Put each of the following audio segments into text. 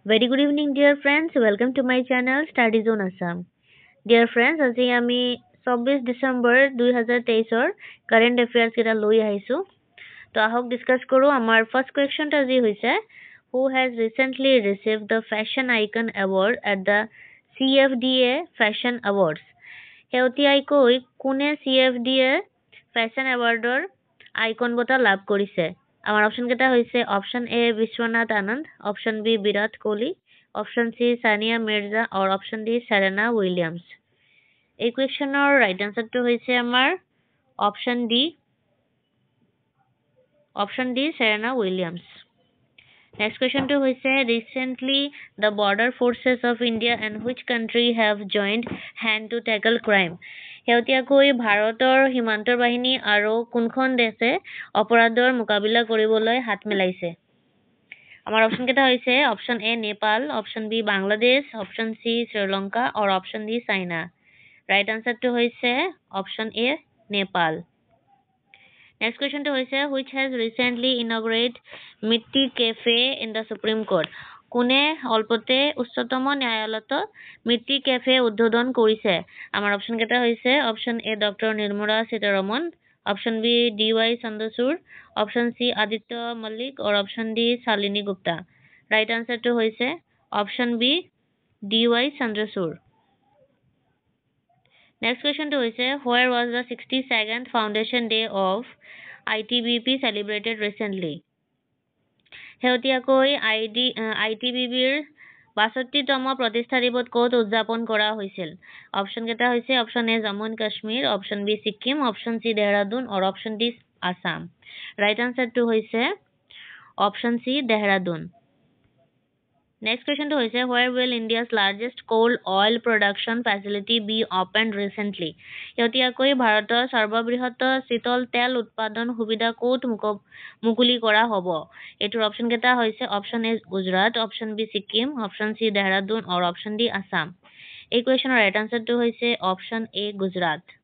Very good evening, dear friends. Welcome to my channel Study Zone Assam. Dear friends, আজি আমি 24 December 2023 current এফেয়াৰ্স কেটা লৈ আহিছো তো আহক ডিসকাস কৰো আমাৰ ফার্স্ট কোয়েশ্চনটা আজি হৈছে who has recently received the fashion icon award at the CFDA fashion awards শেহতীয়াকৈ কোনে CFDA fashion awardৰ আইকন বঁটা লাভ কৰিছে আমাৰ অপশন কেইটা হৈছে option A Viswanath Anand option B Virat Kohli option C Sania Mirza আৰু অপশন ডি সেৰেনা উইলিয়ামছ এই কোৱেশ্চনৰ ৰাইট আনসাৰটো হৈছে আমাৰ অপশন ডি সেৰেনা উইলিয়ামছ নেক্সট কোৱেশ্চনটো হৈছে recently the border forces of India and which country have joined hand to tackle crime শেহতীয়াকৈ ভাৰতৰ সীমান্তৰ বাহিনী আৰু কোনখন দেশে অপৰাধৰ মোকাবিলা কৰিবলৈ হাত মিলাইছে আমাৰ অপশন কেইটা হৈছে option A Nepal option B Bangladesh option C Sri Lanka আৰু অপশন ডি চাইনা ৰাইট আনসাৰটো হৈছে অপশন এ নেপাল নেক্সট কোৱেশ্চনটো হৈছে which has recently inaugurated Mitti cafe in the Supreme Court কোনে অলপতে উচ্চতম ন্যায়ালয়ত মিট্টি কেফে উদ্বোধন কৰিছে আমাৰ অপশন কেইটা হৈছে option A doctor Nirmala Sitharaman option B DY Chandrachud option C Aditya Mallik আৰু option D Shalini Gupta right আনসাৰটো হৈছে option B DY Chandrachud next কোৱেশ্চনটো হৈছে where was the 62nd foundation day of ITBP celebrated recently শেহতীয়াকৈ ITBPৰ ৬২তম প্ৰতিষ্ঠা দিৱস ক'ত উদযাপন কৰা হৈছিল অপশন কেইটা হৈছে option A Jammu and Kashmir option B Sikkim option C Dehradun আৰু অপশন ডি আসাম ৰাইট আনসাৰটো হৈছে অপশন সি দেহৰাদুন নেক্সট কোৱেশ্চনটো হৈছে where will India's largest coal oil production facility be opened recently শেহতীয়াকৈ ভাৰতৰ সৰ্ববৃহৎ শীতল তেল উৎপাদন সুবিধা ক'ত মুকলি কৰা হ'ব এটোৰ অপশন কেইটা হৈছে option A Gujarat option B Sikkim option C Dehradun আৰু অপশন ডি আসাম এই কোৱেশ্চনৰ ৰাইট আনসাৰটো হৈছে অপশন এ গুজৰাট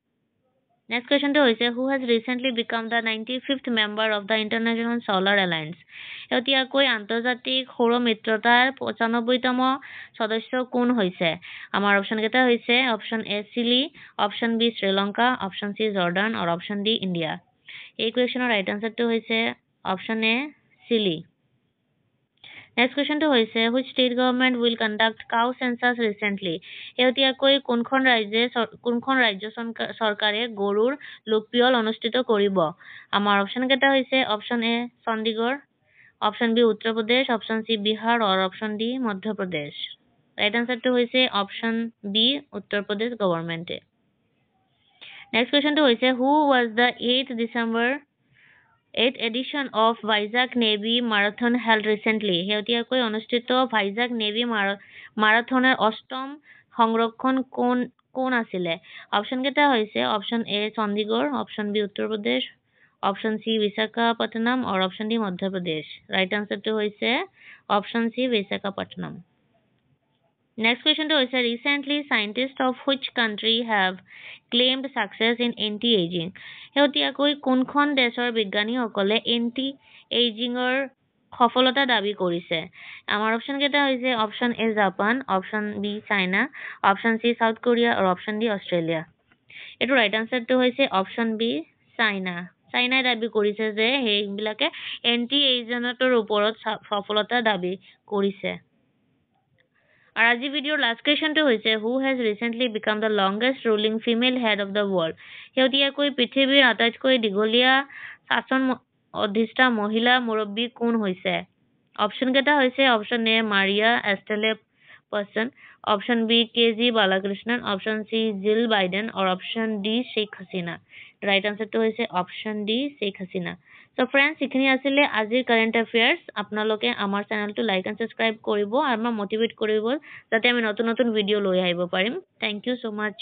নেক্সট কোৱেশ্চনটো হৈছে who has recently become the 95th member of the International Solar Alliance শেহতীয়াকৈ আন্তৰ্জাতিক সৌৰ মিত্ৰতাৰ 95তম সদস্য কোন হৈছে আমাৰ অপশন কেইটা হৈছে option A Chile option B Sri Lanka option C Jordan আৰু অপশন ডি ইণ্ডিয়া এই কোৱেশ্চনৰ ৰাইট আনসাৰটো হৈছে অপশন এ চিলি নেক্সট কোৱেশ্চনটো হৈছে which state government will conduct cow census recently শেহতীয়াকৈ কোনখন ৰাজ্য চৰকাৰে গৰুৰ লোকপিয়ল অনুষ্ঠিত কৰিব আমাৰ অপশন কেইটা হৈছে option A Chandigarh option B Uttar Pradesh option সি বিহাৰ আৰু option D Madhya Pradesh right আনসাৰটো হৈছে অপশন বি উত্তৰ প্ৰদেশ গভৰ্ণমেণ্টে নেক্সট কোৱেশ্চনটো হৈছে who was the 8th edition of Vizag Navy Marathon held recently শেহতীয়াকৈ অনুষ্ঠিত ভাইজাগ নেভি মাৰাথনৰ অষ্টম সংৰক্ষণ কোন আছিলে অপশন কেইটা হৈছে option A Chandigarh option B Uttar Pradesh option সি বিশাখাপট্টনম আৰু option D Madhya Pradesh right আনসাৰটো হৈছে অপশন সি বিশাখাপট্টনম নেক্সট কোৱেশ্চনটো হৈছে recently scientists of which country have claimed success in anti-aging শেহতীয়াকৈ কোনখন দেশৰ বিজ্ঞানীসকলে anti-agingৰ সফলতা দাবী কৰিছে আমাৰ অপশন কেইটা হৈছে option A Japan option B China option C South Korea আৰু অপশন ডি অষ্ট্ৰেলিয়া এটো ৰাইট আনসাৰটো হৈছে অপশন বি চাইনাই দাবী কৰিছে যে সেইবিলাকে এন্টি-এজিংৰ ওপৰত সফলতা দাবী কৰিছে আৰু আজি ভিডিঅ'ৰ লাষ্ট কোৱেশ্চনটো হৈছে who has recently become the longest ruling female head of the world শেহতীয়াকৈ পৃথিৱীৰ আটাইতকৈ দীঘলীয়া শাসন অধিষ্ঠা মহিলা মুৰব্বী কোন হৈছে অপশন কেইটা হৈছে option A Maria Estela Persson option B KG Balakrishnan option C Jill Biden আৰু option D Sheikh Hasina right আনসাৰটো হৈছে option D Sheikh Hasina so friends এখিনি আছিল আজিৰ কাৰেন্ট এফেয়াৰ্স আপোনালোকে আমাৰ চেনেলটো লাইক এণ্ড সাবস্ক্ৰাইব কৰিব আৰু মই মোটিভেট কৰিব যাতে আমি নতুন নতুন ভিডিঅ' লৈ আহিব পাৰিম থ্যাংক ইউ সো মাচ